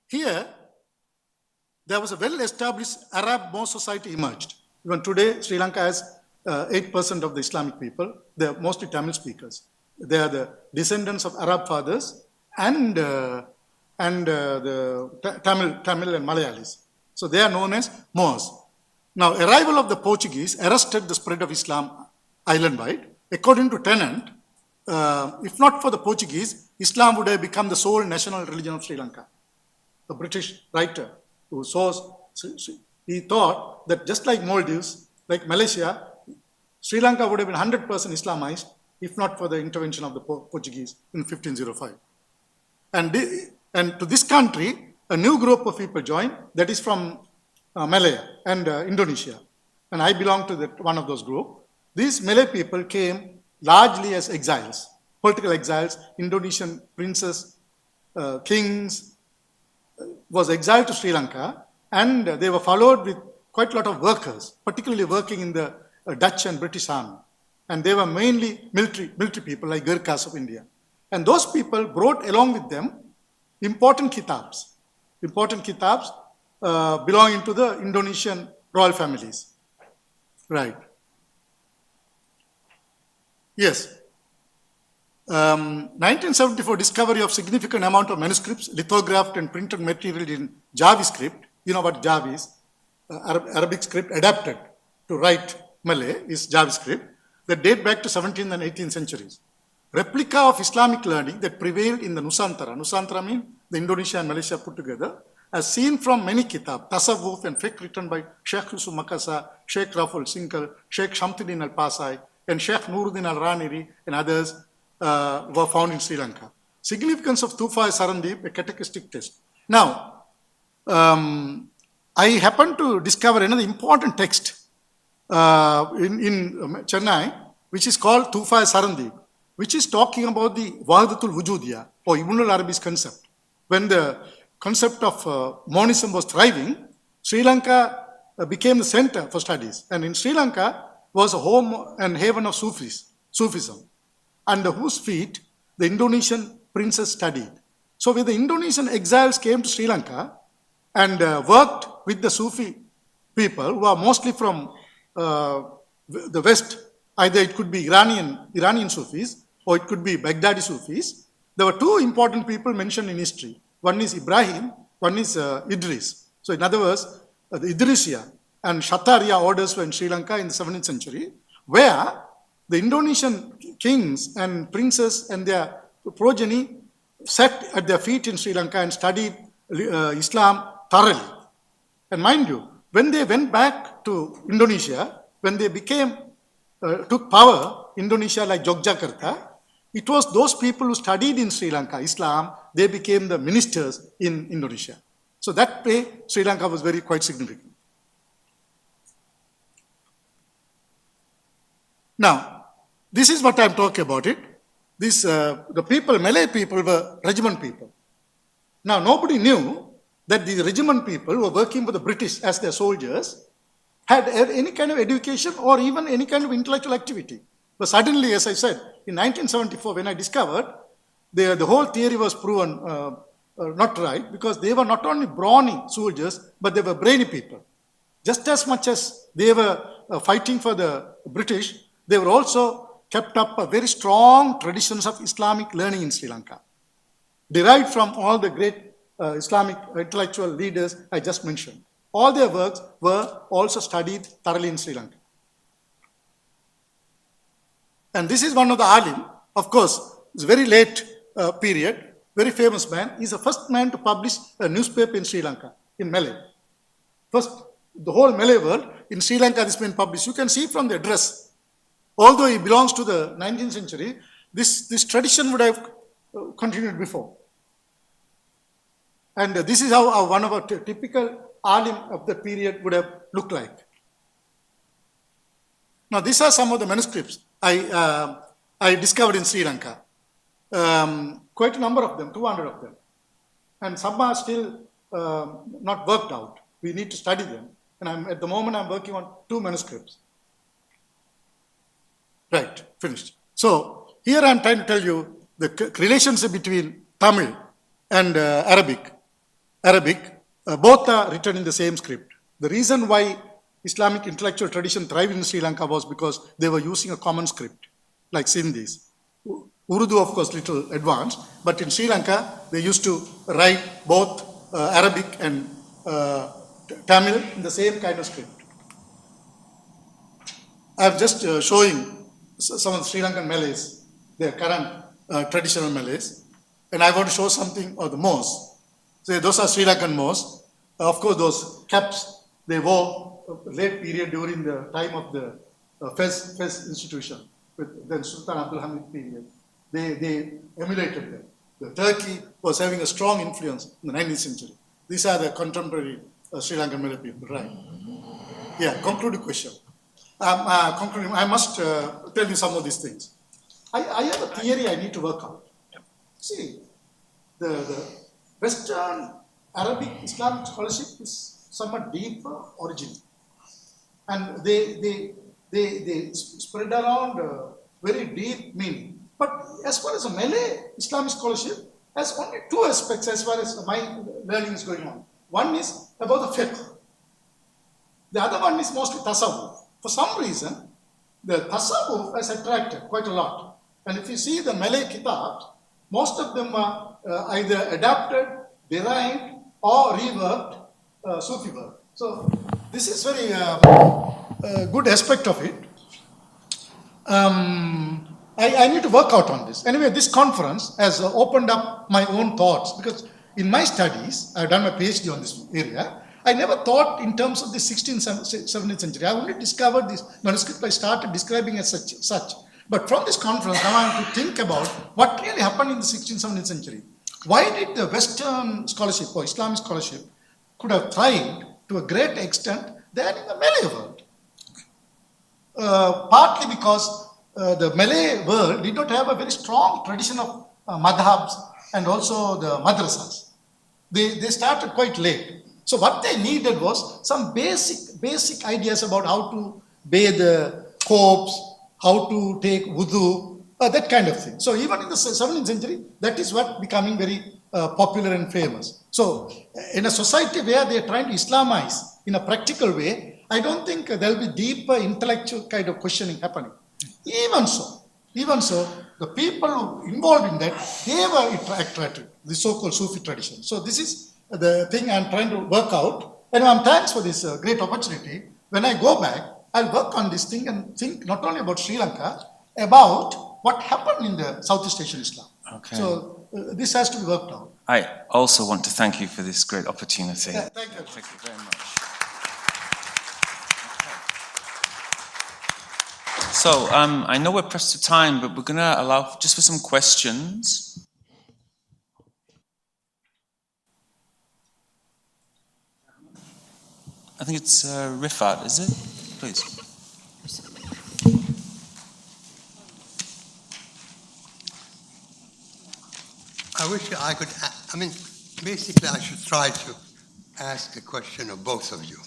Here, there was a well-established Arab Moor society emerged. Even today, Sri Lanka has 8% of the Islamic people. They are mostly Tamil speakers. They are the descendants of Arab fathers and the Tamil and Malayalis. So they are known as Moors. Now, arrival of the Portuguese arrested the spread of Islam island-wide. According to Tennant, if not for the Portuguese, Islam would have become the sole national religion of Sri Lanka. A British writer who he thought that just like Maldives, like Malaysia, Sri Lanka would have been 100% Islamized if not for the intervention of the Portuguese in 1505. And to this country, a new group of people joined, that is from Malaya and Indonesia. And I belong to one of those groups. These Malay people came largely as exiles, political exiles. Indonesian princes, kings was exiled to Sri Lanka, and they were followed with quite a lot of workers, particularly working in the Dutch and British army. And they were mainly military people like Gurkhas of India. And those people brought along with them important kitabs belonging to the Indonesian royal families. Right. Yes. 1974 discovery of significant amount of manuscripts, lithographed and printed material in Javi script. You know what Javi is? Arabic script adapted to write Malay is Javi script that date back to 17th and 18th centuries. Replica of Islamic learning that prevailed in the Nusantara. Nusantara means the Indonesia and Malaysia put together, as seen from many kitab, Tasawwuf and fiqh written by Sheikh Yusuf Makasa, Sheikh Raful Sinkal, Sheikh Shamsuddin al-Pasai, and Sheikh Nuruddin al-Raniri and others were found in Sri Lanka. Significance of Tufa Sarandip, a catechistic text. Now, I happened to discover another important text in Chennai, which is called Tufa Sarandip, which is talking about the Wahdatul Wujudiya or Ibn al-Arabi's concept. When the concept of monism was thriving, Sri Lanka became the center for studies. And in Sri Lanka was a home and haven of Sufism, under whose feet the Indonesian princes studied. So when the Indonesian exiles came to Sri Lanka and worked with the Sufi people who are mostly from the West, either it could be Iranian Sufis or it could be Baghdadi Sufis, there were two important people mentioned in history. One is Ibrahim, one is Idris. So in other words, the Idrisiya and Shatariya orders were in Sri Lanka in the 17th century, where the Indonesian kings and princes and their progeny sat at their feet in Sri Lanka and studied Islam thoroughly. And mind you, when they went back to Indonesia, when they took power, Indonesia like Yogyakarta, it was those people who studied in Sri Lanka Islam, they became the ministers in Indonesia. So that way, Sri Lanka was quite significant. Now, this is what I'm talking about it. The people, Malay people were regiment people. Now, nobody knew that the regiment people who were working for the British as their soldiers had any kind of education or even any kind of intellectual activity. But suddenly, as I said, in 1974, when I discovered, the whole theory was proven not right, because they were not only brawny soldiers, but they were brainy people. Just as much as they were fighting for the British, they were also kept up a very strong traditions of Islamic learning in Sri Lanka, derived from all the great Islamic intellectual leaders I just mentioned. All their works were also studied thoroughly in Sri Lanka. And this is one of the alim, of course, it's a very late period, very famous man. He's the first man to publish a newspaper in Sri Lanka, in Malay. First, the whole Malay world, in Sri Lanka this has been published. You can see from the address, although he belongs to the 19th century, this tradition would have continued before. And this is how one of our typical alim of the period would have looked like. Now, these are some of the manuscripts I discovered in Sri Lanka. Quite a number of them, 200 of them. And some are still not worked out. We need to study them. And at the moment, I'm working on 2 manuscripts. Right, finished. So here I'm trying to tell you the relationship between Tamil and Arabic. Both are written in the same script. The reason why Islamic intellectual tradition thrived in Sri Lanka was because they were using a common script, like Sindhis. Urdu, of course, little advanced, but in Sri Lanka, they used to write both Arabic and Tamil in the same kind of script. I'm just showing some of the Sri Lankan Malays, their current traditional Malays, and I want to show something of the Moors. So those are Sri Lankan Moors. Of course, those caps they wore late period during the time of the Fez institution, with then Sultan Abdul Hamid period. They emulated them. The Turkey was having a strong influence in the 19th century. These are the contemporary Sri Lankan Malay people, right? Yeah, concluding question. Concluding, I must tell you some of these things. I have a theory I need to work out. See, the Western Arabic Islamic scholarship is somewhat deeper origin. And they spread around very deep meaning. But as far as the Malay Islamic scholarship has only 2 aspects as far as my learning is going on. One is about the fiqh. The other one is mostly tasawwuf. For some reason, the tasawwuf has attracted quite a lot. And if you see the Malay kitabs, most of them are either adapted, derived, or reworked Sufi work. So this is very good aspect of it. I need to work out on this. Anyway, this conference has opened up my own thoughts because in my studies, I've done my PhD on this area. I never thought in terms of the 16th, 17th century. I only discovered this manuscript I started describing as such. But from this conference, now I have to think about what really happened in the 16th, 17th century. Why did the Western scholarship or Islamic scholarship could have thrived to a great extent than in the Malay world? Partly because the Malay world did not have a very strong tradition of madhabs and also the madrasas. They started quite late. So what they needed was some basic ideas about how to bathe the corpse, how to take wudu, that kind of thing. So even in the 17th century, that is what becoming very popular and famous. So in a society where they are trying to Islamize in a practical way, I don't think there will be deeper intellectual kind of questioning happening. Even so, the people involved in that, they were attracted, the so-called Sufi tradition. So this is the thing I'm trying to work out. And thanks for this great opportunity. When I go back, I'll work on this thing and think not only about Sri Lanka, about what happened in the Southeast Asian Islam. Okay. So this has to be worked out. I also want to thank you for this great opportunity. Yeah, thank you. Thank you very much. So I know we're pressed for time, but we're going to allow just for some questions. I think it's Rifat, is it? Please. I wish I could, basically I should try to ask a question of both of you.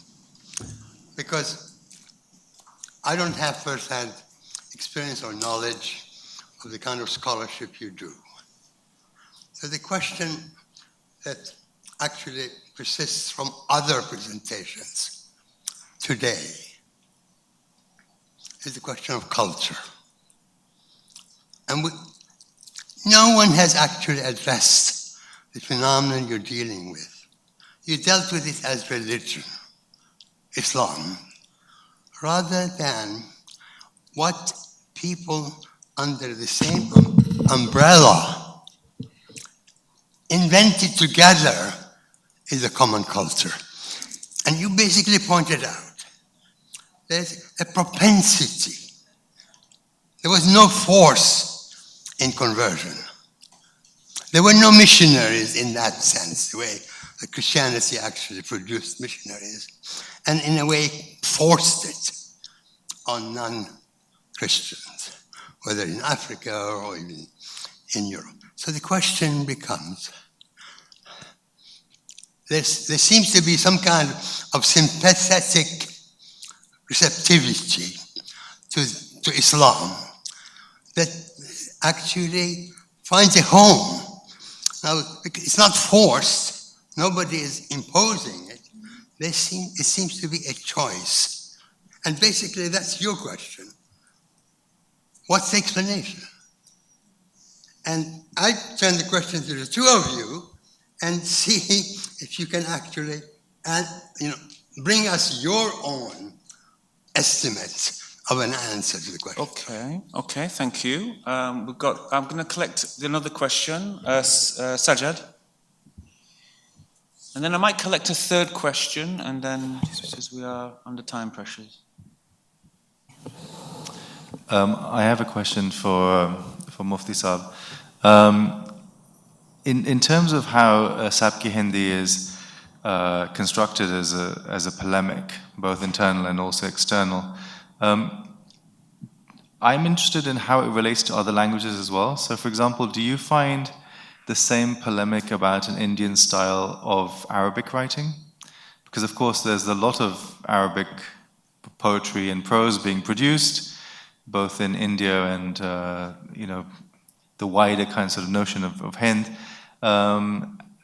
Because I don't have first-hand experience or knowledge of the kind of scholarship you do. So the question that actually persists from other presentations today is the question of culture. And no one has actually addressed the phenomenon you're dealing with. You dealt with it as religion, Islam, rather than what people under the same umbrella invented together is a common culture. And you basically pointed out there's a propensity. There was no force in conversion. There were no missionaries in that sense, the way that Christianity actually produced missionaries, and in a way forced it on non-Christians, whether in Africa or even in Europe. So the question becomes, there seems to be some kind of sympathetic receptivity to Islam that actually finds a home. Now, it's not forced. Nobody is imposing it. It seems to be a choice. And basically, that's your question. What's the explanation? And I turn the question to the two of you and see if you can actually bring us your own estimates of an answer to the question. Okay, thank you. I'm going to collect another question, Sajad. And then I might collect a third question, and then, because we are under time pressures. I have a question for Mufti Saab. In terms of how Sabk-e Hindi is constructed as a polemic, both internal and also external, I'm interested in how it relates to other languages as well. So, for example, do you find the same polemic about an Indian style of Arabic writing? Because, of course, there's a lot of Arabic poetry and prose being produced, both in India and, the wider kind of notion of Hind.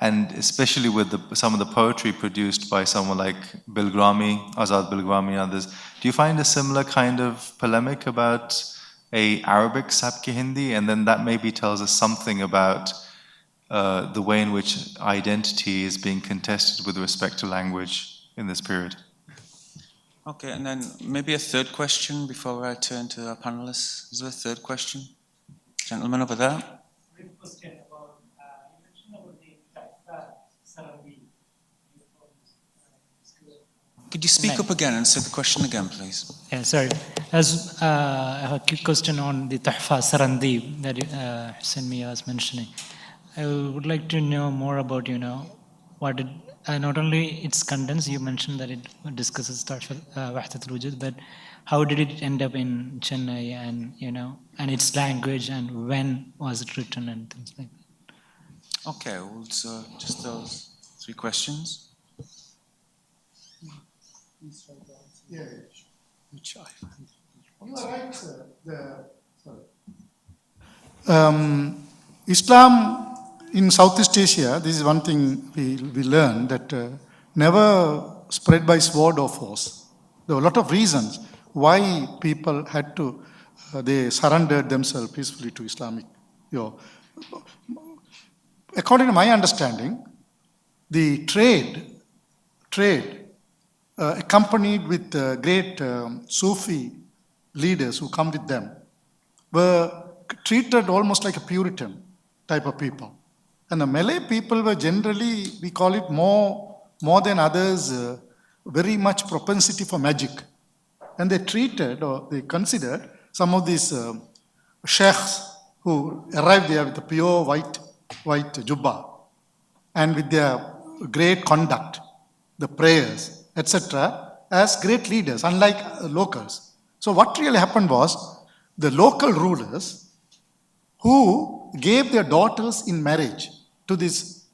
And especially with some of the poetry produced by someone like Bilgrami, Azad Bilgrami and others, do you find a similar kind of polemic about a Arabic Sabk-e Hindi? And then that maybe tells us something about the way in which identity is being contested with respect to language in this period. Okay, and then maybe a third question before I turn to our panelists. Is there a third question? Gentleman over there. Question about, you mentioned about the Tahfa Sarandi. Could you speak up again and say the question again, please? Yeah, sorry. As I have a quick question on the Tahfa Sarandi that Hussein Mia was mentioning. I would like to know more about, what it, not only its contents, you mentioned that it discusses Wahdat al-Wujud, but how did it end up in Chennai and, and its language and when was it written and things like that? Okay, well, so just those three questions. Yeah. You are right, sir. Islam in Southeast Asia, this is one thing we learned, that never spread by sword or force. There were a lot of reasons why people had to, they surrendered themselves peacefully to Islamic. According to my understanding, the trade accompanied with great Sufi leaders who come with them were treated almost like a Puritan type of people. And the Malay people were generally, we call it more than others, very much propensity for magic. And they treated or they considered some of these sheikhs who arrived there with a pure white jubba and with their great conduct, the prayers, etc., as great leaders, unlike locals. So what really happened was the local rulers who gave their daughters in marriage to this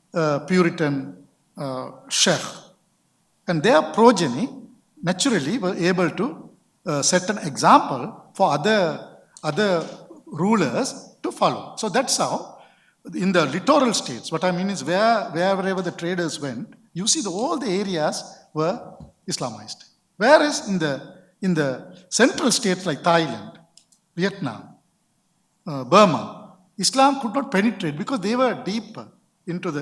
Puritan sheikh. And their progeny naturally were able to set an example for other rulers to follow. So that's how, in the littoral states, what I mean is wherever the traders went, you see all the areas were Islamized. Whereas in the central states like Thailand, Vietnam, Burma, Islam could not penetrate because they were deep into the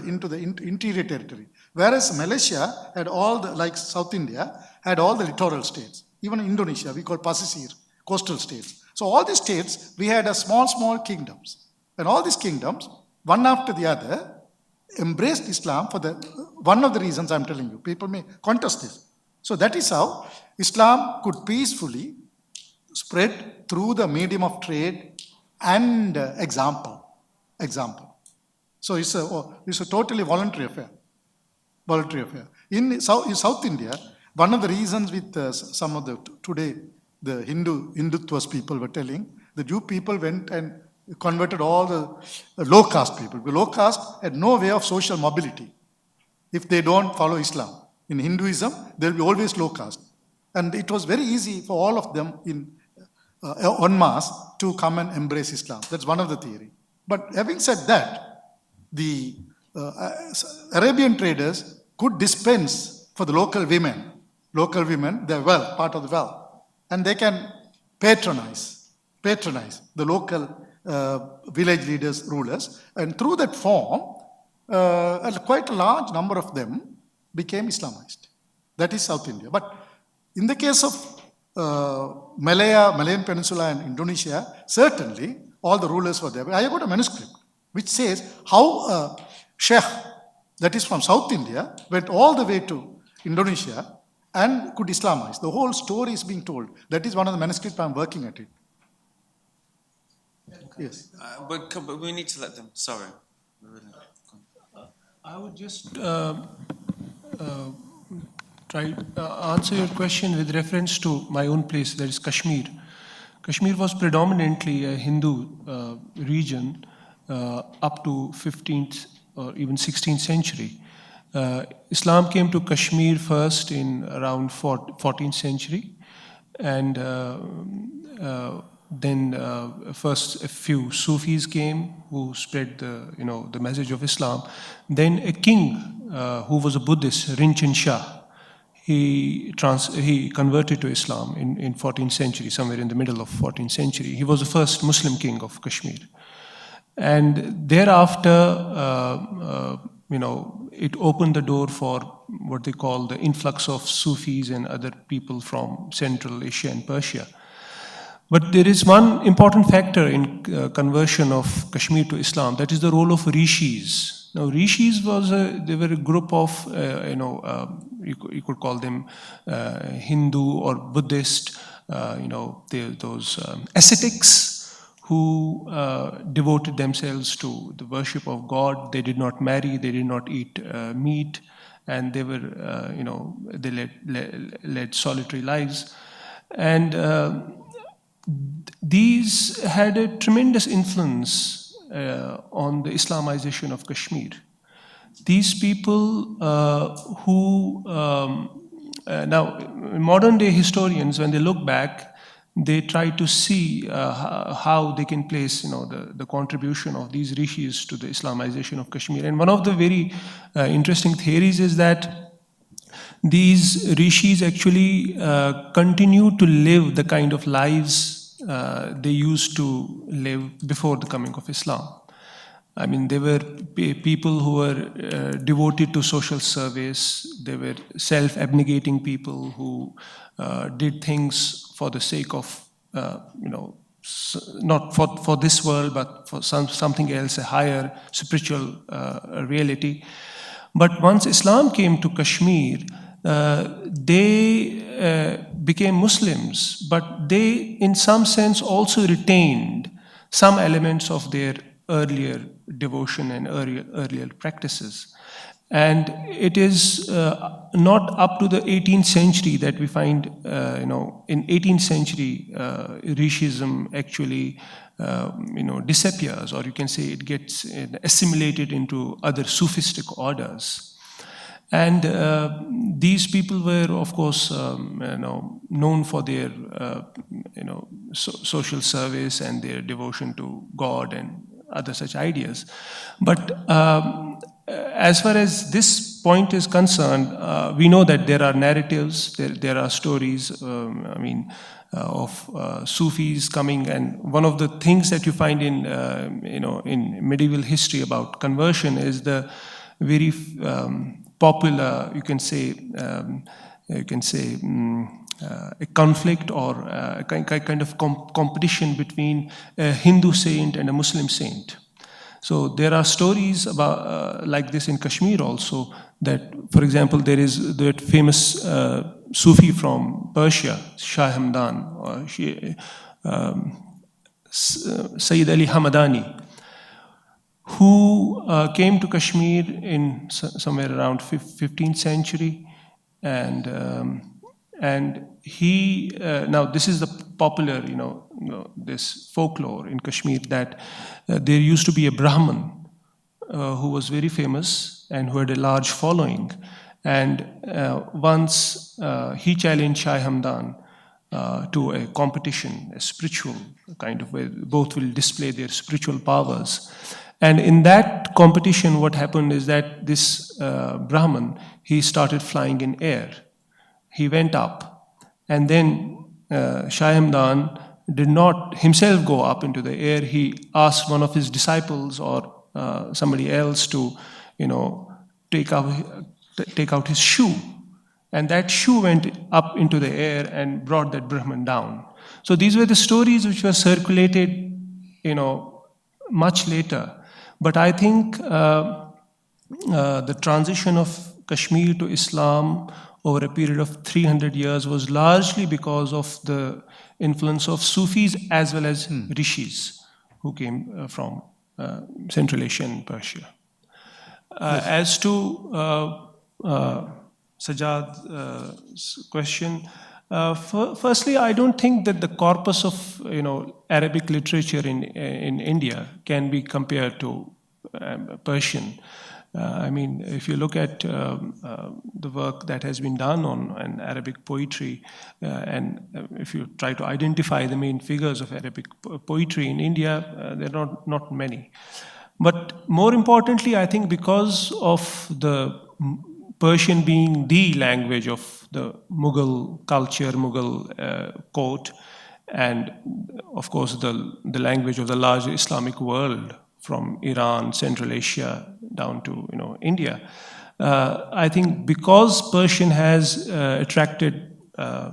interior territory. Whereas Malaysia had all the, like South India, had all the littoral states. Even Indonesia, we call Pasisir, coastal states. So all these states, we had a small kingdoms. And all these kingdoms, one after the other, embraced Islam for one of the reasons I'm telling you. People may contest this. So that is how Islam could peacefully spread through the medium of trade and example. So it's a totally voluntary affair. In South India, one of the reasons with some of the today the Hindutva's people were telling, the Jew people went and converted all the low caste people. The low caste had no way of social mobility. if they don't follow Islam. In Hinduism, there will be always low caste. And it was very easy for all of them en masse to come and embrace Islam. That's one of the theory. But having said that, the Arabian traders could dispense for the local women, they're wealth, part of the wealth, and they can patronize the local village leaders, rulers, and through that form, quite a large number of them became Islamized. That is South India. But in the case of Malayan Peninsula and Indonesia, certainly all the rulers were there. But I got a manuscript which says how a sheikh, that is from South India, went all the way to Indonesia and could Islamize. The whole story is being told. That is one of the manuscripts I'm working at it. Yes. But we need to let them, sorry. I would just try answer your question with reference to my own place, that is Kashmir. Kashmir was predominantly a Hindu region up to 15th or even 16th century. Islam came to Kashmir first in around 14th century, and then first a few Sufis came who spread the message of Islam. Then a king who was a Buddhist, Rinchen Shah, he converted to Islam in 14th century, somewhere in the middle of 14th century. He was the first Muslim king of Kashmir. And thereafter, it opened the door for what they call the influx of Sufis and other people from Central Asia and Persia. But there is one important factor in conversion of Kashmir to Islam, that is the role of rishis. Now, rishis they were a group of, you could call them Hindu or Buddhist, those ascetics who devoted themselves to the worship of God. They did not marry, they did not eat meat, and they were, they led solitary lives. And these had a tremendous influence on the Islamization of Kashmir. These people who, now modern day historians, when they look back, they try to see how they can place the contribution of these rishis to the Islamization of Kashmir. And one of the very interesting theories is that these rishis actually continue to live the kind of lives they used to live before the coming of Islam. I mean, they were people who were devoted to social service. They were self-abnegating people who did things for the sake of, not for this world, but for something else, a higher spiritual reality. But once Islam came to Kashmir, they became Muslims, but they, in some sense, also retained some elements of their earlier devotion and earlier practices. And it is not up to the 18th century that we find, in 18th century, Rishism actually, disappears, or you can say it gets assimilated into other Sufistic orders. And these people were, of course, known for their, social service and their devotion to God and other such ideas. But as far as this point is concerned, we know that there are narratives, there are stories, of Sufis coming, and one of the things that you find in medieval history about conversion is the very popular, you can say, a conflict or a kind of competition between a Hindu saint and a Muslim saint. So there are stories about like this in Kashmir also, that, for example, there is that famous Sufi from Persia, Shah Hamdan, or Sayyid Ali Hamadani, who came to Kashmir in somewhere around 15th century, and he now this is the popular this folklore in Kashmir, that there used to be a Brahmin who was very famous, and who had a large following. And once he challenged Shah Hamdan to a competition, a spiritual kind of way, both will display their spiritual powers. And in that competition, what happened is that this Brahman, he started flying in air. He went up, and then Shah Hamdan did not himself go up into the air. He asked one of his disciples or somebody else to, take out his shoe. And that shoe went up into the air and brought that Brahman down. So these were the stories which were circulated, much later. But I think the transition of Kashmir to Islam over a period of 300 years was largely because of the influence of Sufis as well as Rishis who came from Central Asia and Persia. As to Sajad's question, firstly, I don't think that the corpus of Arabic literature in India can be compared to Persian. I mean, if you look at the work that has been done on Arabic poetry, and if you try to identify the main figures of Arabic poetry in India, there are not many. But more importantly, I think because of the Persian being the language of the Mughal culture, Mughal court, and of course the language of the large Islamic world, from Iran, Central Asia, down to India. I think because Persian has attracted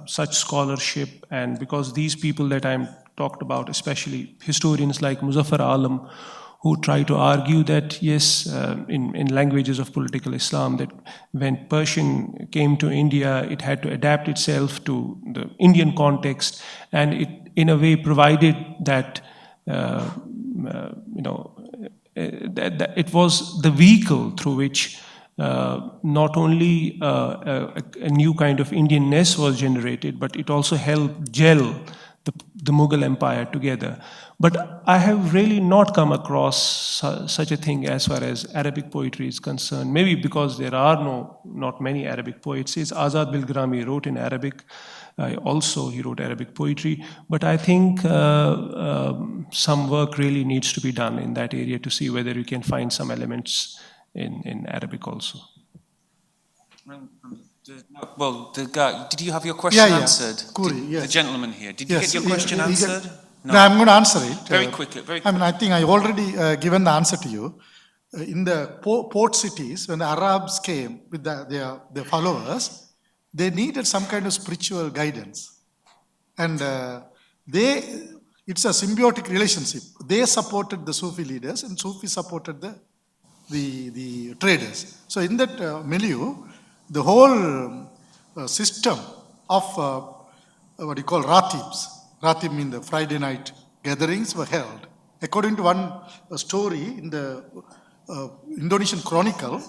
such scholarship, and because these people that I'm talked about, especially historians like Muzaffar Alam, who try to argue that yes, in languages of political Islam, that when Persian came to India, it had to adapt itself to the Indian context, and it in a way provided that that it was the vehicle through which not only a new kind of Indianness was generated, but it also helped gel the Mughal Empire together. But I have really not come across such a thing as far as Arabic poetry is concerned. Maybe because there are not many Arabic poets. Azad Bilgrami wrote in Arabic. Also, he wrote Arabic poetry. But I think some work really needs to be done in that area to see whether you can find some elements in Arabic also. Well, the guy, did you have your question answered? Kuri, yes. The gentleman here, did you Yes, get your question answered? No, I'm going to answer it. Very quickly, very quickly. I mean, I think I already given the answer to you. In the port cities, when the Arabs came with their followers, they needed some kind of spiritual guidance. And it's a symbiotic relationship. They supported the Sufi leaders, and Sufi supported the traders. So in that milieu, the whole system of what you call ratibs. Ratib means the Friday night gatherings were held. According to one story in the Indonesian Chronicle.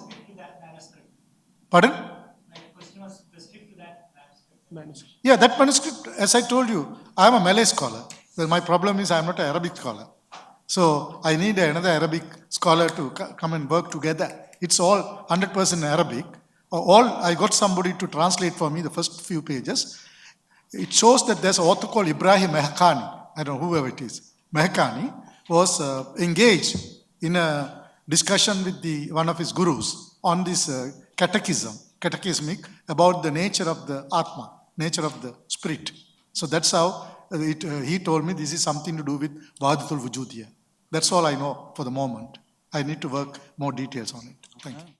Pardon? My question was specific to that manuscript. Yeah, that manuscript, as I told you, I am a Malay scholar. Well, my problem is I am not an Arabic scholar. So I need another Arabic scholar to come and work together. It's all 100% Arabic. I got somebody to translate for me the first few pages. It shows that there's an author called Ibrahim Mehkani. I don't know whoever it is. Mehkani was engaged in a discussion with one of his gurus on this catechismic about the nature of the Atma, nature of the spirit. So that's how he told me this is something to do with Wahdatul Wujudiyya. That's all I know for the moment. I need to work more details on it. Thank you.